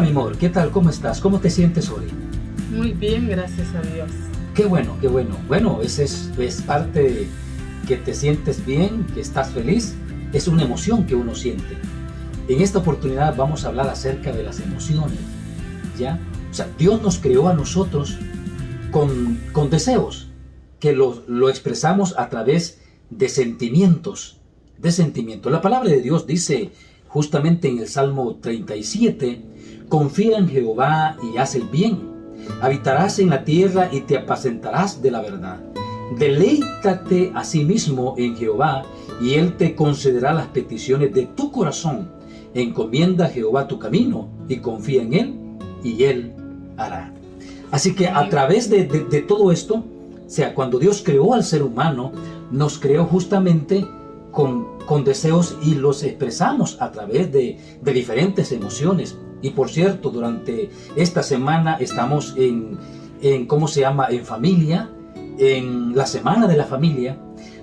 mi amor, ¿qué tal? ¿Cómo estás? ¿Cómo te sientes hoy? Muy bien, gracias a Dios. Qué bueno, qué bueno. Bueno, ese es parte de que te sientes bien, que estás feliz. Es una emoción que uno siente. En esta oportunidad vamos a hablar acerca de las emociones, ¿ya? O sea, Dios nos creó a nosotros con deseos, que lo expresamos a través de sentimientos, La palabra de Dios dice justamente en el Salmo 37, confía en Jehová y haz el bien, habitarás en la tierra y te apacentarás de la verdad. Deleítate a sí mismo en Jehová y Él te concederá las peticiones de tu corazón. Encomienda a Jehová tu camino y confía en Él y Él hará. Así que a través de todo esto, o sea, cuando Dios creó al ser humano, nos creó justamente con deseos y los expresamos a través de diferentes emociones. Y por cierto, durante esta semana estamos en ¿cómo se llama? En familia, en la semana de la familia,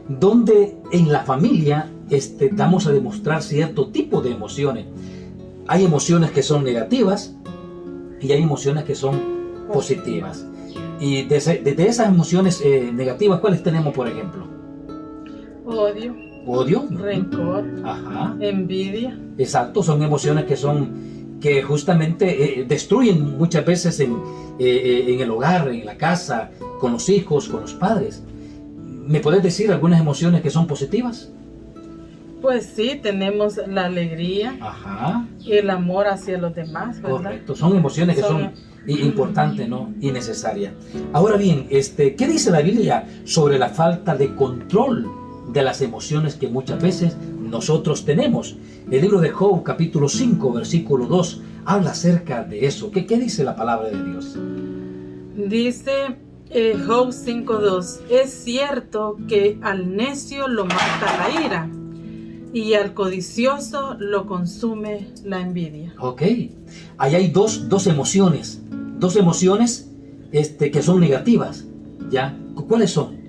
donde en la familia vamos a demostrar cierto tipo de emociones. Hay emociones que son negativas y hay emociones que son positivas. Y de esas emociones negativas, ¿cuáles tenemos, por ejemplo? Odio, rencor, ajá, envidia. Exacto, son emociones que justamente destruyen muchas veces en el hogar, en la casa, con los hijos, con los padres. ¿Me puedes decir algunas emociones que son positivas? Pues sí, tenemos la alegría, Ajá, y el amor hacia los demás, ¿verdad? correcto, son emociones que son importantes, ¿no? Y necesarias. Ahora bien, ¿qué dice la Biblia sobre la falta de control de las emociones que muchas veces nosotros tenemos? El libro de Job, capítulo 5, versículo 2, habla acerca de eso. ¿Qué dice la palabra de Dios? Dice Job 5:2, es cierto que al necio lo mata la ira y al codicioso lo consume la envidia. Ok, ahí hay dos emociones que son negativas, ¿ya? ¿Cuáles son?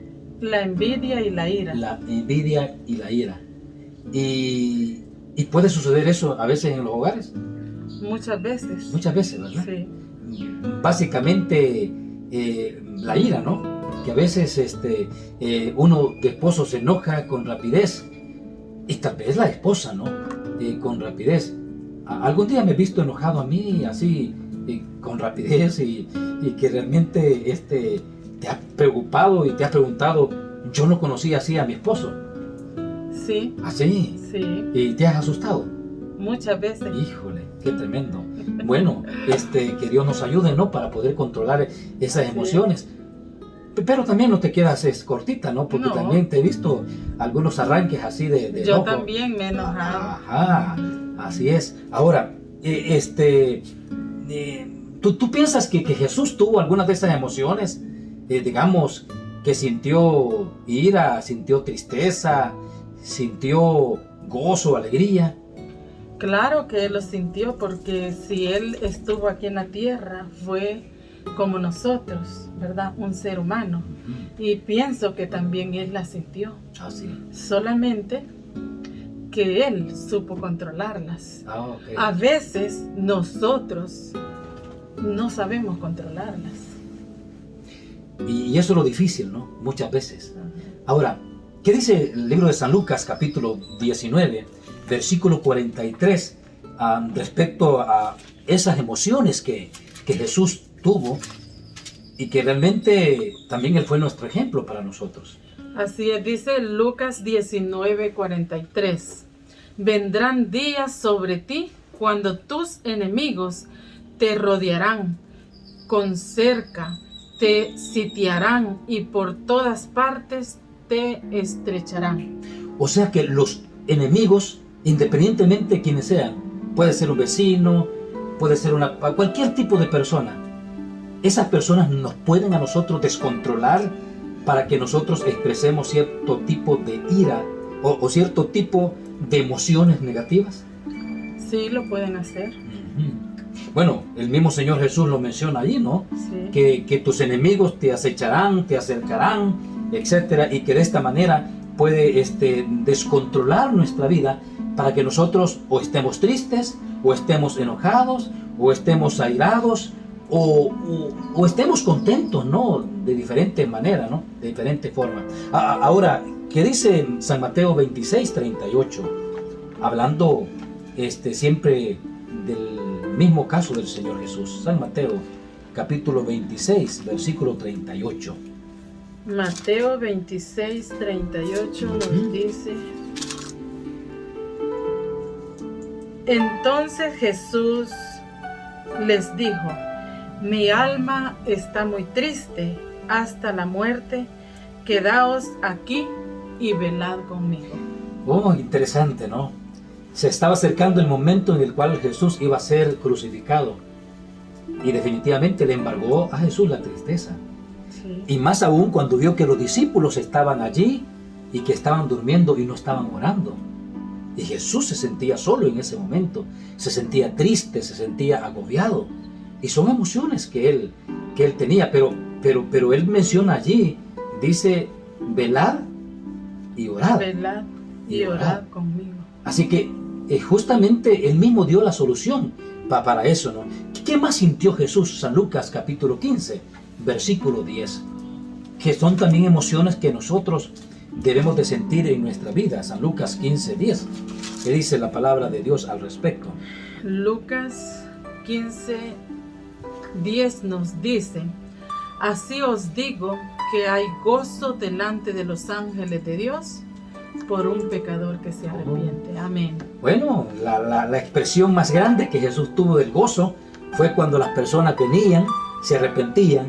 La envidia y la ira. La envidia y la ira. ¿Y puede suceder eso a veces en los hogares? Muchas veces. Muchas veces, ¿verdad? Sí. Básicamente la ira, ¿no? Que a veces uno de esposo se enoja con rapidez y tal vez la esposa, ¿no? Con rapidez. Algún día me he visto enojado a mí así con rapidez y que realmente te ha preocupado y te has preguntado, yo no conocía así a mi esposo. Sí. ¿Así? Sí. ¿Y te has asustado? Muchas veces. Híjole, qué tremendo. Bueno, que Dios nos ayude, ¿no? Para poder controlar esas emociones. Pero también no te quedas cortita, ¿no? Porque también te he visto algunos arranques así de yo enojo. También me he enojado. Ajá, así es. Ahora, ¿tú piensas que Jesús tuvo algunas de esas emociones? Digamos, que sintió ira, sintió tristeza, sintió gozo, alegría. Claro que Él lo sintió, porque si Él estuvo aquí en la tierra, fue como nosotros, ¿verdad? Un ser humano. Y pienso que también Él la sintió. Sí. Solamente que Él supo controlarlas. Okay. A veces nosotros no sabemos controlarlas. Y eso es lo difícil, ¿no? Muchas veces. Ahora, ¿qué dice el libro de San Lucas, capítulo 19, versículo 43, respecto a esas emociones que Jesús tuvo y que realmente también Él fue nuestro ejemplo para nosotros? Así es, dice Lucas 19:43. Vendrán días sobre ti cuando tus enemigos te rodearán con cerca, te sitiarán y por todas partes te estrecharán. O sea que los enemigos, independientemente de quienes sean, puede ser un vecino, puede ser cualquier tipo de persona, esas personas nos pueden a nosotros descontrolar para que nosotros expresemos cierto tipo de ira o cierto tipo de emociones negativas. Sí, lo pueden hacer. Bueno, el mismo Señor Jesús lo menciona allí, ¿no? Sí. Que tus enemigos te acecharán, te acercarán, etcétera, y que de esta manera puede descontrolar nuestra vida para que nosotros o estemos tristes o estemos enojados, o estemos airados, o estemos contentos, ¿no? De diferente manera, ¿no? De diferente forma. Ahora, ¿qué dice San Mateo 26, 38? Hablando siempre del mismo caso del Señor Jesús. San Mateo, capítulo 26, versículo 38. Mateo 26, 38 nos dice: Entonces Jesús les dijo: Mi alma está muy triste hasta la muerte, quedaos aquí y velad conmigo. Oh, interesante, ¿no? Se estaba acercando el momento en el cual Jesús iba a ser crucificado, y definitivamente le embargó a Jesús la tristeza. Sí. Y más aún cuando vio que los discípulos estaban allí y que estaban durmiendo y no estaban orando. Y Jesús se sentía solo en ese momento, se sentía triste, se sentía agobiado. Y son emociones que él tenía, pero él menciona allí, dice, velad y orad. Velad y orad conmigo. Así que justamente él mismo dio la solución para eso, ¿no? ¿Qué más sintió Jesús? San Lucas capítulo 15, versículo 10, que son también emociones que nosotros debemos de sentir en nuestra vida. San Lucas 15, 10, ¿qué dice la palabra de Dios al respecto? Lucas 15, 10 nos dice: Así os digo que hay gozo delante de los ángeles de Dios por un pecador que se arrepiente. Amén. Bueno, la expresión más grande que Jesús tuvo del gozo fue cuando las personas venían, se arrepentían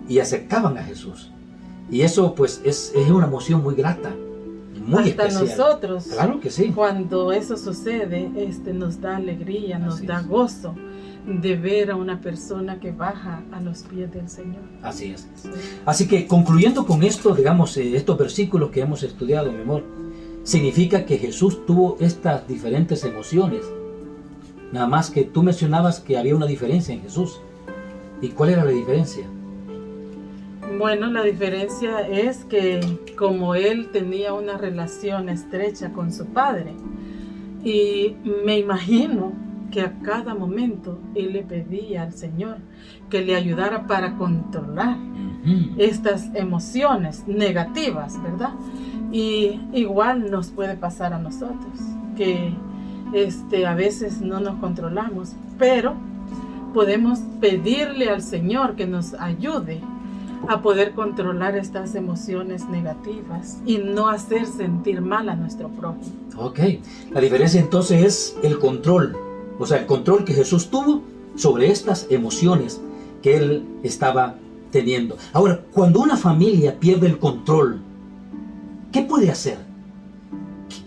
y aceptaban a Jesús. Y eso pues es una emoción muy grata, muy hasta especial. Nosotros, claro que sí, cuando eso sucede, nos da alegría, nos Así da es. gozo de ver a una persona que baja a los pies del Señor. Así es. Sí. Así que concluyendo con esto, digamos, estos versículos que hemos estudiado, mi amor, significa que Jesús tuvo estas diferentes emociones. Nada más que tú mencionabas que había una diferencia en Jesús. ¿Y cuál era la diferencia? Bueno, la diferencia es que como él tenía una relación estrecha con su padre, y me imagino que a cada momento él le pedía al Señor que le ayudara para controlar estas emociones negativas, ¿verdad? Y igual nos puede pasar a nosotros, que a veces no nos controlamos, pero podemos pedirle al Señor que nos ayude a poder controlar estas emociones negativas y no hacer sentir mal a nuestro prójimo. Ok, la diferencia entonces es el control, o sea, el control que Jesús tuvo sobre estas emociones que él estaba teniendo. Ahora, cuando una familia pierde el control, ¿qué puede hacer?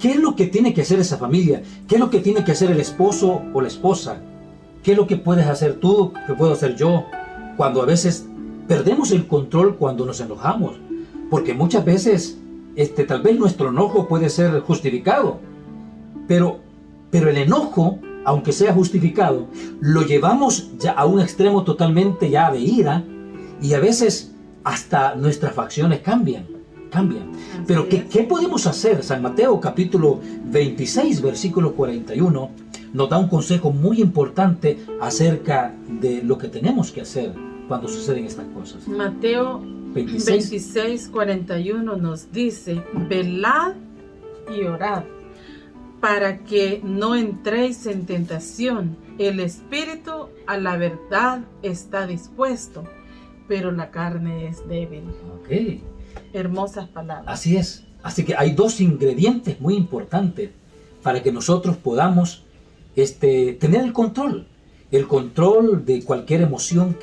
¿Qué es lo que tiene que hacer esa familia? ¿Qué es lo que tiene que hacer el esposo o la esposa? ¿Qué es lo que puedes hacer tú? ¿Qué puedo hacer yo? Cuando a veces perdemos el control, cuando nos enojamos, porque muchas veces tal vez nuestro enojo puede ser justificado, pero el enojo, aunque sea justificado, lo llevamos ya a un extremo totalmente ya de ira, y a veces hasta nuestras facciones cambian. Pero ¿qué podemos hacer? San Mateo capítulo 26 versículo 41 nos da un consejo muy importante acerca de lo que tenemos que hacer cuando suceden estas cosas. Mateo 26, 41 nos dice: velad y orad para que no entréis en tentación. El espíritu a la verdad está dispuesto, pero la carne es débil. Ok. Hermosas palabras. Así es. Así que hay dos ingredientes muy importantes para que nosotros podamos tener el control de cualquier emoción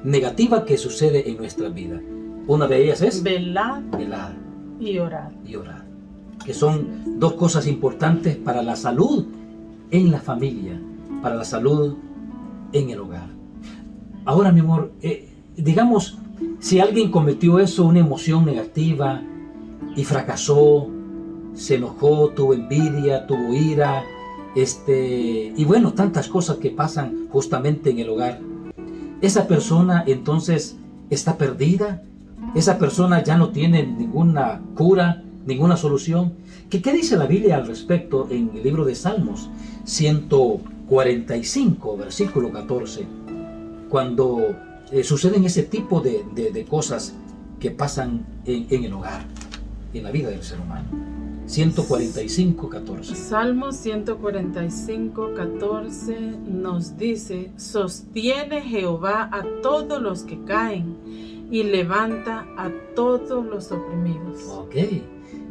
negativa que sucede en nuestra vida. Una de ellas es velad y orad. Que son dos cosas importantes para la salud en la familia, para la salud en el hogar. Ahora, mi amor, digamos, si alguien cometió una emoción negativa y fracasó, se enojó, tuvo envidia, tuvo ira, y bueno, tantas cosas que pasan justamente en el hogar. Esa persona entonces está perdida, esa persona ya no tiene ninguna cura, ninguna solución. ¿Qué dice la Biblia al respecto en el libro de Salmos 104, 45, versículo 14, cuando suceden ese tipo de cosas que pasan en el hogar, en la vida del ser humano. 145, 14. Salmo 145, 14 nos dice: sostiene Jehová a todos los que caen y levanta a todos los oprimidos. Ok,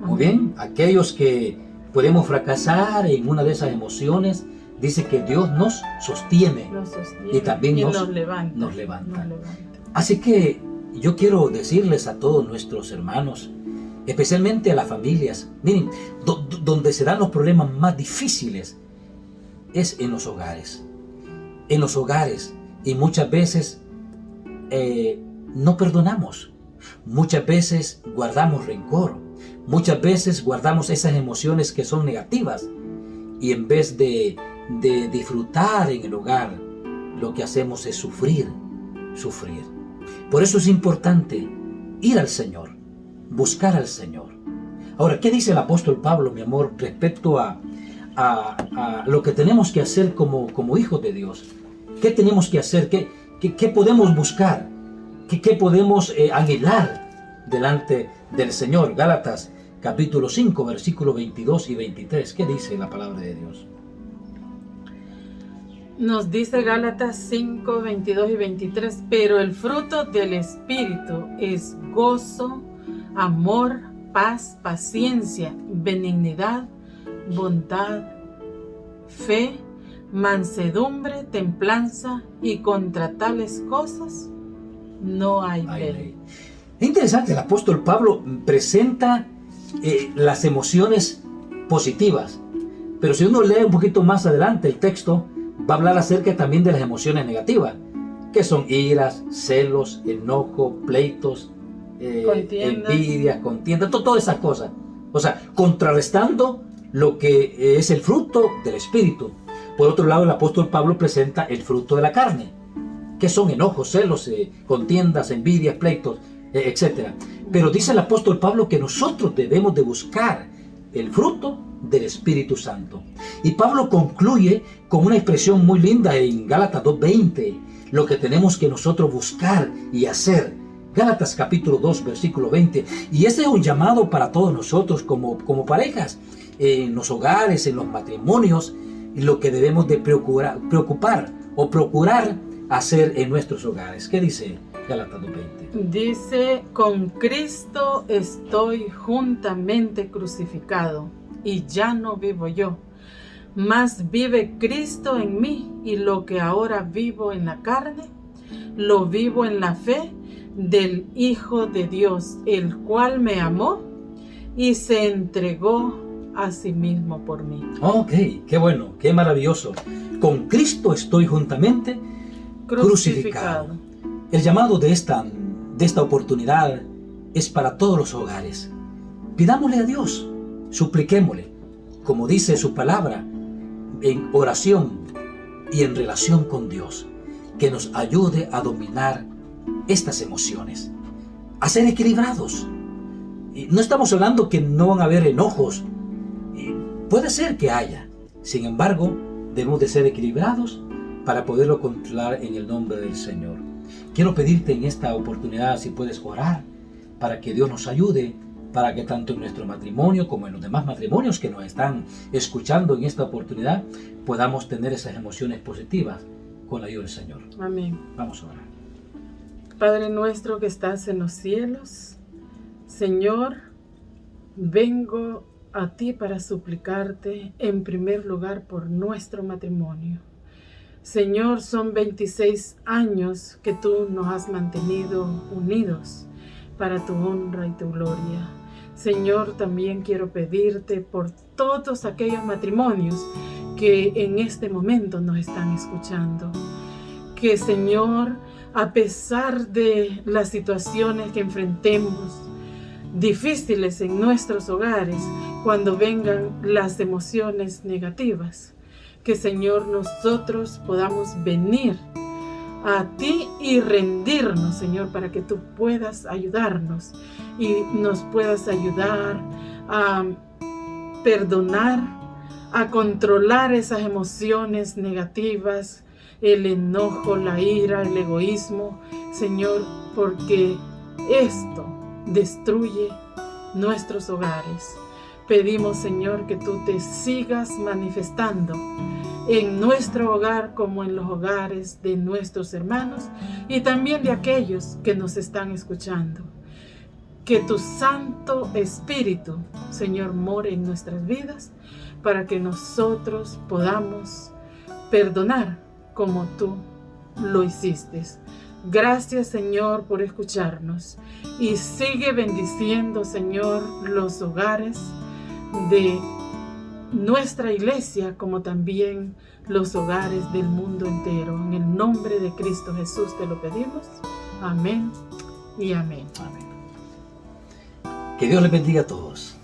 muy bien. Aquellos que podemos fracasar en una de esas emociones, dice que Dios nos sostiene, y también nos levanta. Así que yo quiero decirles a todos nuestros hermanos, especialmente a las familias, miren, donde se dan los problemas más difíciles es en los hogares. En los hogares, y muchas veces no perdonamos, muchas veces guardamos rencor, muchas veces guardamos esas emociones que son negativas, y en vez de disfrutar en el hogar, lo que hacemos es sufrir. Por eso es importante ir al Señor, buscar al Señor. Ahora, ¿qué dice el apóstol Pablo, mi amor, respecto a lo que tenemos que hacer como hijos de Dios? ¿Qué tenemos que hacer? ¿Qué podemos buscar? ¿Qué podemos anhelar delante del Señor? Gálatas capítulo 5, versículos 22 y 23. ¿Qué dice la palabra de Dios? Nos dice Gálatas 5, 22 y 23, pero el fruto del Espíritu es gozo, amor, paz, paciencia, benignidad, bondad, fe, mansedumbre, templanza, y contra tales cosas no hay ley. Es interesante, el apóstol Pablo presenta las emociones positivas, pero si uno lee un poquito más adelante el texto, va a hablar acerca también de las emociones negativas, que son iras, celos, enojo, pleitos, envidias, contiendas, todas esas cosas. O sea, contrarrestando lo que es el fruto del Espíritu. Por otro lado, el apóstol Pablo presenta el fruto de la carne, que son enojos, celos, contiendas, envidias, pleitos, etc. Pero dice el apóstol Pablo que nosotros debemos de buscar el fruto del Espíritu Santo. Y Pablo concluye con una expresión muy linda en Gálatas 2:20, lo que tenemos que nosotros buscar y hacer. Gálatas capítulo 2, versículo 20. Y este es un llamado para todos nosotros como parejas, en los hogares, en los matrimonios, lo que debemos de procurar hacer en nuestros hogares. ¿Qué dice Gálatas 2:20? Dice: con Cristo estoy juntamente crucificado, y ya no vivo yo, mas vive Cristo en mí, y lo que ahora vivo en la carne, lo vivo en la fe del Hijo de Dios, el cual me amó y se entregó a sí mismo por mí. Ok, qué bueno, qué maravilloso. Con Cristo estoy juntamente crucificado. El llamado de esta oportunidad es para todos los hogares. Pidámosle a Dios, supliquémosle, como dice su palabra, en oración y en relación con Dios, que nos ayude a dominar estas emociones, a ser equilibrados. Y no estamos hablando que no van a haber enojos, puede ser que haya, sin embargo, debemos de ser equilibrados para poderlo controlar en el nombre del Señor. Quiero pedirte en esta oportunidad si puedes orar para que Dios nos ayude, para que tanto en nuestro matrimonio como en los demás matrimonios que nos están escuchando en esta oportunidad podamos tener esas emociones positivas con la ayuda del Señor. Amén. Vamos a orar. Padre nuestro que estás en los cielos, Señor, vengo a ti para suplicarte en primer lugar por nuestro matrimonio. Señor, son 26 años que tú nos has mantenido unidos para tu honra y tu gloria. Señor, también quiero pedirte por todos aquellos matrimonios que en este momento nos están escuchando. Que, Señor, a pesar de las situaciones que enfrentemos difíciles en nuestros hogares, cuando vengan las emociones negativas, que, Señor, nosotros podamos venir a ti y rendirnos, Señor, para que tú puedas ayudarnos y nos puedas ayudar a perdonar, a controlar esas emociones negativas, el enojo, la ira, el egoísmo, Señor, porque esto destruye nuestros hogares. Pedimos, Señor, que tú te sigas manifestando en nuestro hogar como en los hogares de nuestros hermanos y también de aquellos que nos están escuchando. Que tu Santo Espíritu, Señor, more en nuestras vidas para que nosotros podamos perdonar como tú lo hiciste. Gracias, Señor, por escucharnos y sigue bendiciendo, Señor, los hogares de nuestra iglesia como también los hogares del mundo entero. En el nombre de Cristo Jesús te lo pedimos. Amén y amén. Amén. Que Dios les bendiga a todos.